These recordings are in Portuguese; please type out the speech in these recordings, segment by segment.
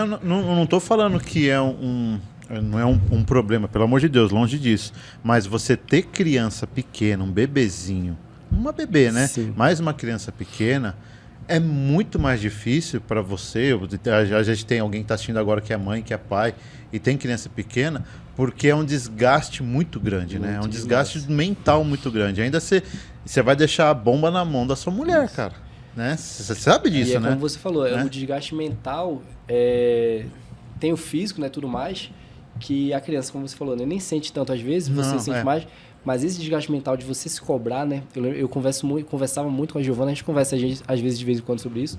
não tô falando que não é um problema, pelo amor de Deus, longe disso. Mas você ter criança pequena, um bebezinho, uma bebê, né? Sim. Mais uma criança pequena, é muito mais difícil para você. A gente tem alguém que está assistindo agora que é mãe, que é pai, e tem criança pequena, porque é um desgaste muito grande, né? É um desgaste mental muito grande. Ainda você vai deixar a bomba na mão da sua mulher, cara. Né? Você sabe disso, né? Como você falou, o desgaste mental, tem o físico, né, tudo mais, que a criança, como você falou, né, nem sente tanto às vezes, você sente mais, mas esse desgaste mental de você se cobrar, né? Eu conversava muito com a Giovana, a gente conversa às vezes de vez em quando sobre isso,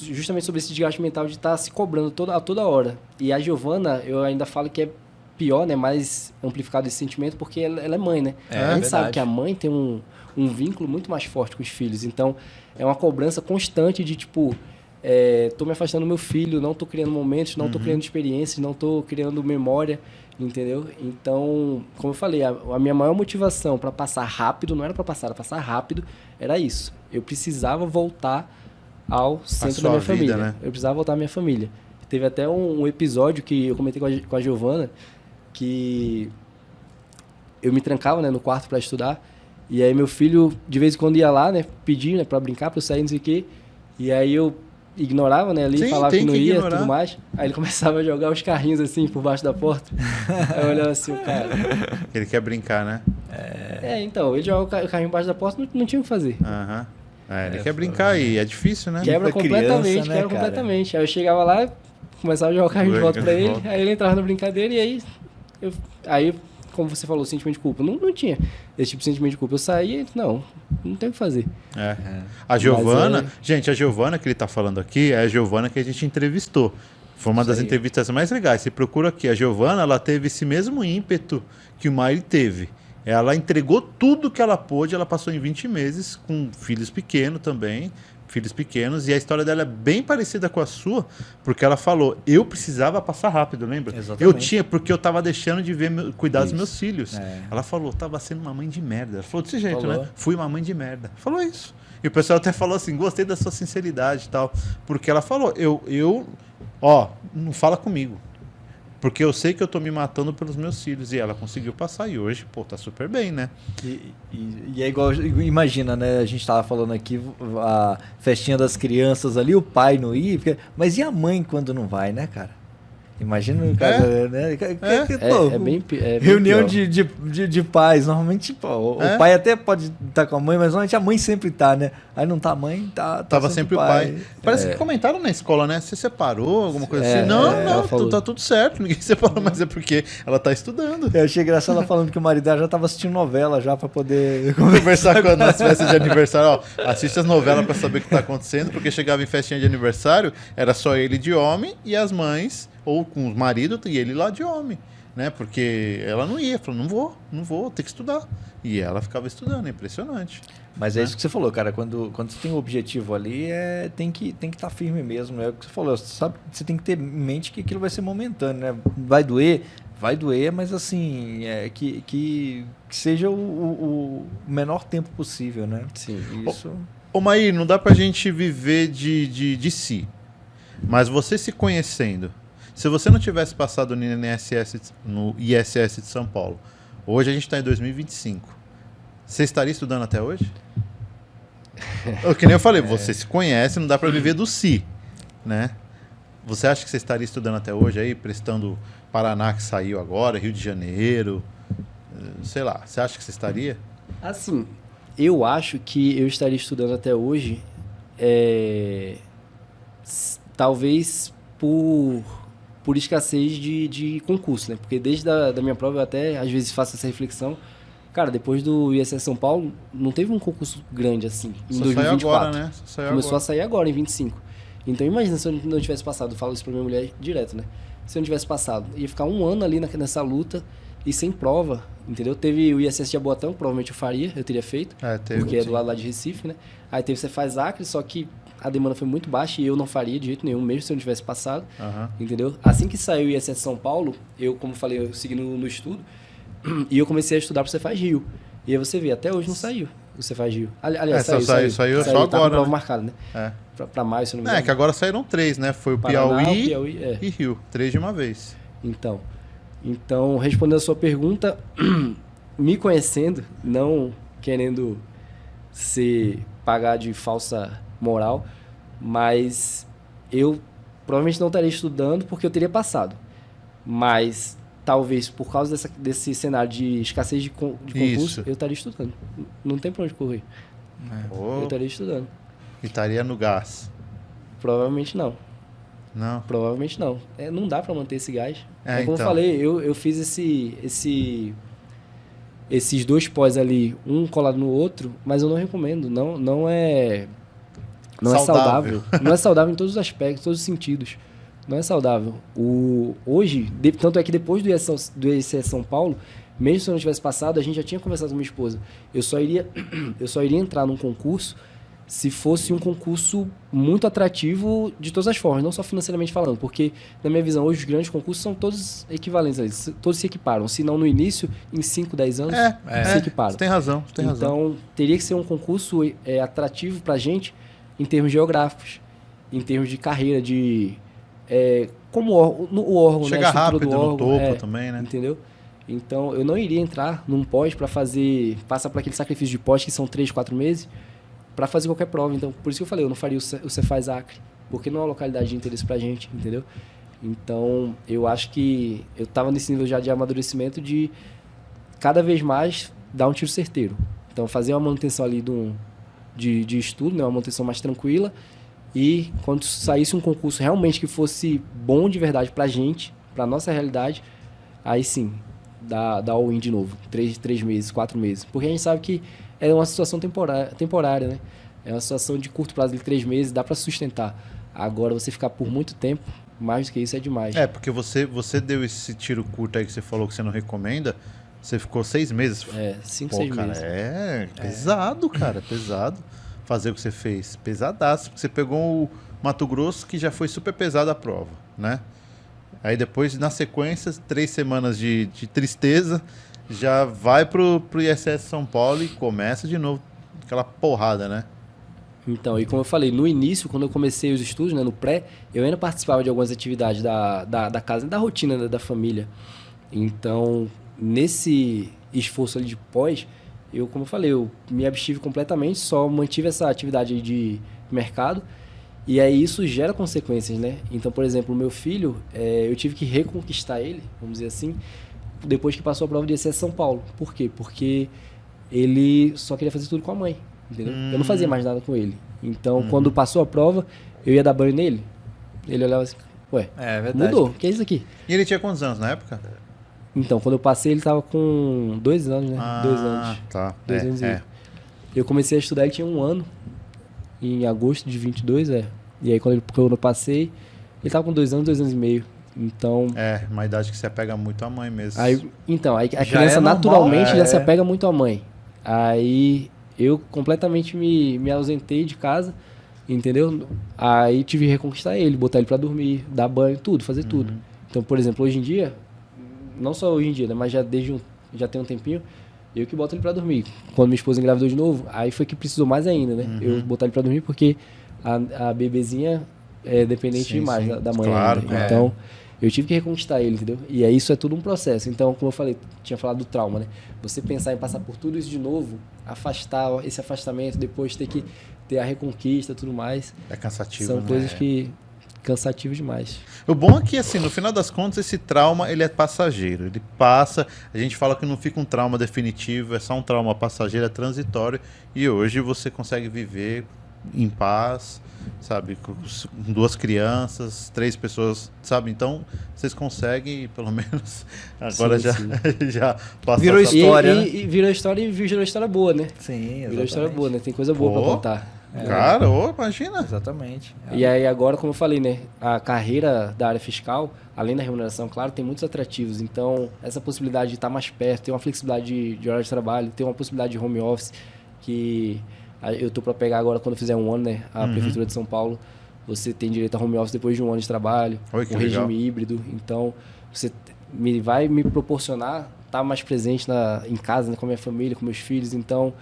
justamente sobre esse desgaste mental de estar se cobrando a toda hora. E a Giovana, eu ainda falo que é pior, né, mais amplificado esse sentimento, porque ela é mãe, né? A gente sabe que a mãe tem um vínculo muito mais forte com os filhos. Então, é uma cobrança constante de, tipo, tô me afastando do meu filho, não tô criando momentos, não tô criando experiências, não tô criando memória, entendeu? Então, como eu falei, a minha maior motivação para passar rápido, não era para passar, era passar rápido, era isso. Eu precisava voltar ao centro da minha família. Né? Eu precisava voltar à minha família. Teve até um episódio que eu comentei com a Giovana, que eu me trancava, né, no quarto para estudar. E aí meu filho, de vez em quando, ia lá, né, pedir, né, pra brincar, pra eu sair, não sei o quê. E aí eu ignorava, né, ali, falava que não ia e tudo mais. Aí ele começava a jogar os carrinhos, assim, por baixo da porta. Aí eu olhava assim, o cara... Ele quer brincar, né? Então, ele joga o carrinho embaixo da porta, não tinha o que fazer. Ele quer brincar e é difícil, né? Quebra completamente, criança, né, completamente. Aí eu chegava lá, começava a jogar o carrinho de volta pra ele, aí ele entrava na brincadeira e aí... como você falou, sentimento de culpa. Não tinha esse tipo de sentimento de culpa. Eu saía e não tem o que fazer. A Giovana, gente, a Giovana que ele tá falando aqui é a Giovana que a gente entrevistou. Foi uma das entrevistas mais legais. Você procura aqui. A Giovana, ela teve esse mesmo ímpeto que o Maíri teve. Ela entregou tudo que ela pôde. Ela passou em 20 meses com filhos pequenos também. Filhos pequenos, e a história dela é bem parecida com a sua, porque ela falou, eu precisava passar rápido, lembra? Exatamente. Eu tinha, porque eu tava deixando de cuidar dos meus filhos. Ela falou, tava sendo uma mãe de merda. Ela falou desse jeito, né? Fui uma mãe de merda. Falou isso. E o pessoal até falou assim, gostei da sua sinceridade e tal, porque ela falou, não fala comigo, porque eu sei que eu tô me matando pelos meus filhos. E ela conseguiu passar e hoje, tá super bem, né? E é igual, imagina, né? A gente tava falando aqui, a festinha das crianças ali, o pai não ia, mas e a mãe quando não vai, né, cara? Imagina o cara, né? Bem reunião pior. de pais, normalmente, o pai até pode estar com a mãe, mas normalmente a mãe sempre tá, né? Aí não tá a mãe, tava sempre o pai. Parece que comentaram na escola, né? Você separou, alguma coisa assim? Não, tá tudo certo, ninguém separou, mas é porque ela tá estudando. Eu achei engraçado ela falando que o marido dela já tava assistindo novela já pra poder conversar com nas festas de aniversário. Assiste as novelas pra saber o que tá acontecendo, porque chegava em festinha de aniversário, era só ele de homem e as mães, ou com o marido e ele lá de homem, né? Porque ela não ia, falou, não vou, ter que estudar. E ela ficava estudando, é impressionante. Mas é isso que você falou, cara, quando você tem um objetivo ali, tem que estar firme mesmo, é o que você falou, sabe, você tem que ter em mente que aquilo vai ser momentâneo, né? Vai doer, mas assim, que seja o menor tempo possível, né? Sim, isso. Ô Maí, não dá pra gente viver de si, mas você se conhecendo, se você não tivesse passado no ISS de São Paulo, hoje a gente está em 2025, você estaria estudando até hoje? Que nem eu falei, você se conhece, não dá para viver do si, né? Você acha que você estaria estudando até hoje aí, prestando Paraná que saiu agora, Rio de Janeiro, sei lá, você acha que você estaria? Assim, eu acho que eu estaria estudando até hoje, talvez por escassez de concurso, né? Porque desde da minha prova eu até às vezes faço essa reflexão. Cara, depois do ISS São Paulo, não teve um concurso grande assim, em 2024. Agora, né? Começou a sair agora, em 25. Então imagina se eu não tivesse passado, eu falo isso pra minha mulher direto, né? Se eu não tivesse passado, ia ficar um ano ali nessa luta e sem prova, entendeu? Teve o ISS de Jaboatão, provavelmente eu teria feito, porque é do lado lá de Recife, né? Aí teve o Cefaz Acre, só que a demanda foi muito baixa e eu não faria de jeito nenhum, mesmo se eu não tivesse passado, entendeu? Assim que saiu o ISS São Paulo, eu, como falei, eu segui no estudo e eu comecei a estudar para o Cefaz Rio. E aí você vê, até hoje não saiu. o Cefaz Rio. Aliás, saiu só tá agora, prova né? marcada, né? Pra maio, se não me engano. Que agora saíram 3, né? Foi o Paraná, Piauí e Rio. 3 de uma vez. Então, respondendo a sua pergunta, me conhecendo, não querendo pagar de falsa moral, mas eu provavelmente não estaria estudando porque eu teria passado. Mas talvez por causa desse cenário de escassez de concurso, eu estaria estudando. Não tem pra onde correr. Eu estaria estudando. E estaria no gás? Provavelmente não. Não? Provavelmente não. Não dá para manter esse gás. Como então. eu falei, eu fiz esses 2 pós ali, um colado no outro, mas eu não recomendo. Não é saudável. Não é saudável em todos os aspectos, todos os sentidos. Não é saudável. Hoje, tanto é que depois do ICS São Paulo, mesmo se eu não tivesse passado, a gente já tinha conversado com minha esposa. Eu só iria entrar num concurso se fosse um concurso muito atrativo de todas as formas, não só financeiramente falando, porque, na minha visão, hoje os grandes concursos são todos equivalentes, todos se equiparam, se não no início, em 5, 10 anos, se equiparam. Você tem razão, Então, teria que ser um concurso atrativo para a gente em termos geográficos, em termos de carreira, como o órgão, chega rápido do órgão, no topo também, né? Entendeu? Então, eu não iria entrar num pós para passar por aquele sacrifício de pós, que são 3, 4 meses, para fazer qualquer prova. Então, por isso que eu falei, eu não faria o Cefaz Acre, porque não é uma localidade de interesse pra gente, entendeu? Então, eu acho que eu estava nesse nível já de amadurecimento de cada vez mais dar um tiro certeiro. Então, fazer uma manutenção ali de estudo, né, uma manutenção mais tranquila, e quando saísse um concurso realmente que fosse bom de verdade pra gente, pra nossa realidade, aí sim, dá all-in de novo, 3 meses, 4 meses. Porque a gente sabe que é uma situação temporária, né? É uma situação de curto prazo, de 3 meses, dá para sustentar. Agora, você ficar por muito tempo, mais do que isso é demais. Porque você deu esse tiro curto aí que você falou que você não recomenda, você ficou 6 meses. 5, 6 meses. Pesado, cara, pesado. Fazer o que você fez, pesadaço. Você pegou o Mato Grosso, que já foi super pesado a prova, né? Aí depois, na sequência, 3 semanas de tristeza, já vai pro ISS São Paulo e começa de novo aquela porrada, né? Então, e como eu falei, no início, quando eu comecei os estudos, né, no pré, eu ainda participava de algumas atividades da casa, da rotina da Então, nesse esforço ali de pós, como eu falei, eu me abstive completamente, só mantive essa atividade de mercado, e aí isso gera consequências, né? Então, por exemplo, o meu filho, eu tive que reconquistar ele, vamos dizer assim, depois que passou a prova de ICS São Paulo. Por quê? Porque ele só queria fazer tudo com a mãe, entendeu? Eu não fazia mais nada com ele. Então, quando passou a prova, eu ia dar banho nele, ele olhava assim, mudou, o que é isso aqui? E ele tinha quantos anos na época? Então, quando eu passei, ele estava com 2 anos, né? 2 anos. Tá. 2 anos e meio. Eu comecei a estudar, ele tinha 1 ano, em agosto de 22, E aí, quando eu passei, ele estava com 2 anos, 2 anos e meio. Então... uma idade que se apega muito à mãe mesmo. Aí a criança naturalmente já se apega muito à mãe. Aí eu completamente me ausentei de casa, entendeu? Aí tive que reconquistar ele, botar ele pra dormir, dar banho, tudo, fazer tudo. Então, por exemplo, hoje em dia, não só hoje em dia, né, mas já tem um tempinho, eu que boto ele pra dormir. Quando minha esposa engravidou de novo, aí foi que precisou mais ainda, né? Eu botar ele pra dormir porque a bebezinha é dependente demais da mãe. Claro, ainda. Então, eu tive que reconquistar ele, entendeu? E aí isso é tudo um processo. Então, como eu falei, tinha falado do trauma, né? Você pensar em passar por tudo isso de novo, esse afastamento, depois ter que ter a reconquista e tudo mais. É cansativo, São coisas que... cansativo demais. O bom é que, assim, no final das contas, esse trauma, ele é passageiro. Ele passa, a gente fala que não fica um trauma definitivo, é só um trauma passageiro, é transitório. E hoje você consegue viver em paz, sabe? Com 2 crianças, 3 pessoas, sabe? Então, vocês conseguem, pelo menos, agora já passou. Virou história, né? E virou história e virou história boa, né? Sim, exatamente. Virou história boa, né? Tem coisa boa pra contar. Cara, imagina. Exatamente. E aí agora, como eu falei, né? A carreira da área fiscal, além da remuneração, claro, tem muitos atrativos. Então, essa possibilidade de estar mais perto, ter uma flexibilidade de horário de trabalho, ter uma possibilidade de home office, que eu tô para pegar agora quando eu fizer 1 ano, né? A Prefeitura de São Paulo, você tem direito a home office depois de 1 ano de trabalho, um regime híbrido. Então, você vai me proporcionar estar mais presente em casa, né, com a minha família, com meus filhos. Então,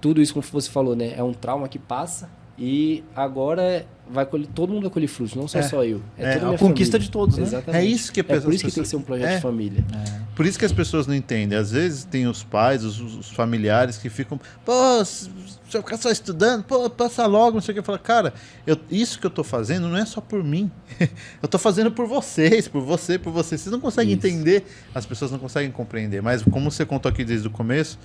tudo isso, como você falou, né? É um trauma que passa e agora todo mundo vai colher frutos, não só eu. É toda a minha conquista família. de todos, né? Exatamente. É isso que é por isso que tem que ser um projeto de família. Por isso que as pessoas não entendem. Às vezes tem os pais, os familiares que ficam, pô, se eu ficar só estudando, pô, passa logo, não sei o que. Fala, cara, isso que eu tô fazendo não é só por mim. Eu tô fazendo por vocês, por você, por vocês. Vocês não conseguem entender, as pessoas não conseguem compreender. Mas como você contou aqui desde o começo,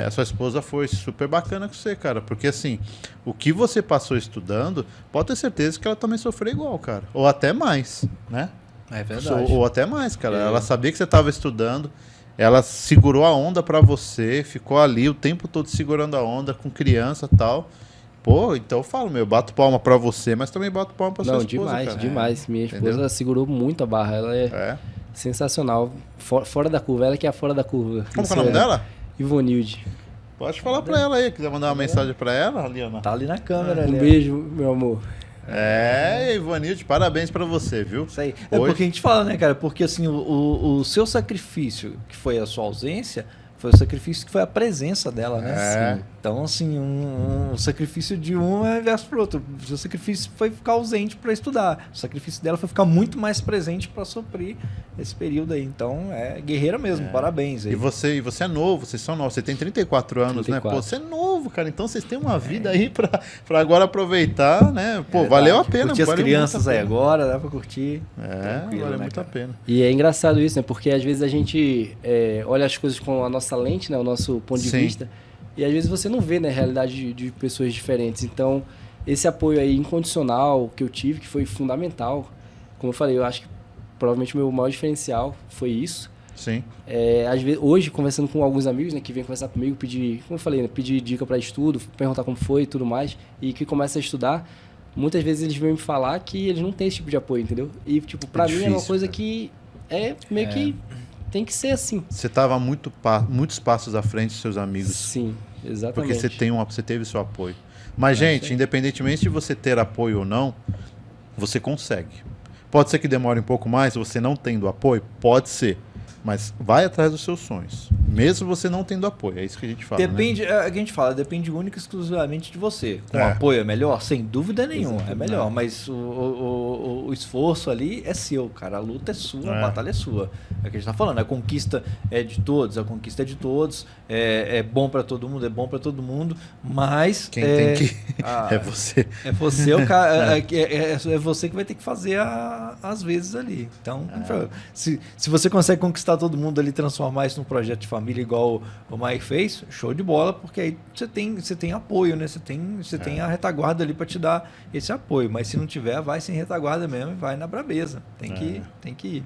a sua esposa foi super bacana com você, cara. Porque assim, o que você passou estudando, pode ter certeza que ela também sofreu igual, cara. Ou até mais, né? É verdade. Ou até mais, cara. Ela sabia que você estava estudando, ela segurou a onda pra você, ficou ali o tempo todo segurando a onda com criança e tal. Pô, então eu falo, eu bato palma pra você, mas também bato palma pra sua esposa, demais, cara. demais. Minha esposa segurou muito a barra. Ela é sensacional. Fora da curva. Ela que é a fora da curva. Como que é o nome dela? Ivonilde. Pode falar pra ela aí, quiser mandar uma mensagem pra ela, Liana. Tá ali na câmera. Um beijo, meu amor. Ivanilde, parabéns pra você, viu? Isso aí. É porque a gente fala, né, cara? Porque assim, o seu sacrifício, que foi a sua ausência, foi o sacrifício que foi a presença dela, né? Sim. Então, assim, o sacrifício de um é inverso pro outro. O seu sacrifício foi ficar ausente para estudar. O sacrifício dela foi ficar muito mais presente para suprir esse período aí. Então, é guerreira mesmo. Parabéns aí. E você é novo, vocês são novos. Você tem 34 anos, 34. né? Pô, você é novo, cara. Então, vocês têm uma vida aí pra agora aproveitar, né? Pô, valeu a pena. Curtir as crianças aí agora, dá pra curtir. Valeu muito a pena. E é engraçado isso, né? Porque às vezes a gente olha as coisas com a nossa lente, né? O nosso ponto de vista. E às vezes você não vê, né, a realidade de pessoas diferentes. Então, esse apoio aí incondicional que eu tive, que foi fundamental. Como eu falei, eu acho que provavelmente o meu maior diferencial foi isso. Sim. Às vezes, hoje, conversando com alguns amigos, né, que vêm conversar comigo, como eu falei, né, pedir dica para estudo, perguntar como foi e tudo mais, e que começa a estudar, muitas vezes eles vêm me falar que eles não têm esse tipo de apoio, entendeu? E, tipo, pra mim é uma coisa que meio que tem que ser assim. Você estava muitos passos à frente dos seus amigos. Sim, exatamente. Porque você teve seu apoio. Mas, gente, independentemente de você ter apoio ou não, você consegue. Pode ser que demore um pouco mais, você não tendo apoio? Pode ser. Mas vai atrás dos seus sonhos. Mesmo você não tendo apoio. É isso que a gente fala. Depende, né? A gente fala, depende única e exclusivamente de você. Com apoio é melhor? Sem dúvida nenhuma. É melhor. Mas o esforço ali é seu, cara. A luta é sua, a batalha é sua. É o que a gente tá falando. A conquista é de todos, É bom para todo mundo, mas quem tem que é você. É você, o cara, é você que vai ter que fazer às vezes ali. Então, se você consegue conquistar todo mundo ali, transformar isso num projeto de família igual o Mike fez, show de bola, porque aí você tem apoio, né? Você tem a retaguarda ali para te dar esse apoio. Mas se não tiver, vai sem retaguarda mesmo e vai na brabeza. Tem que ir.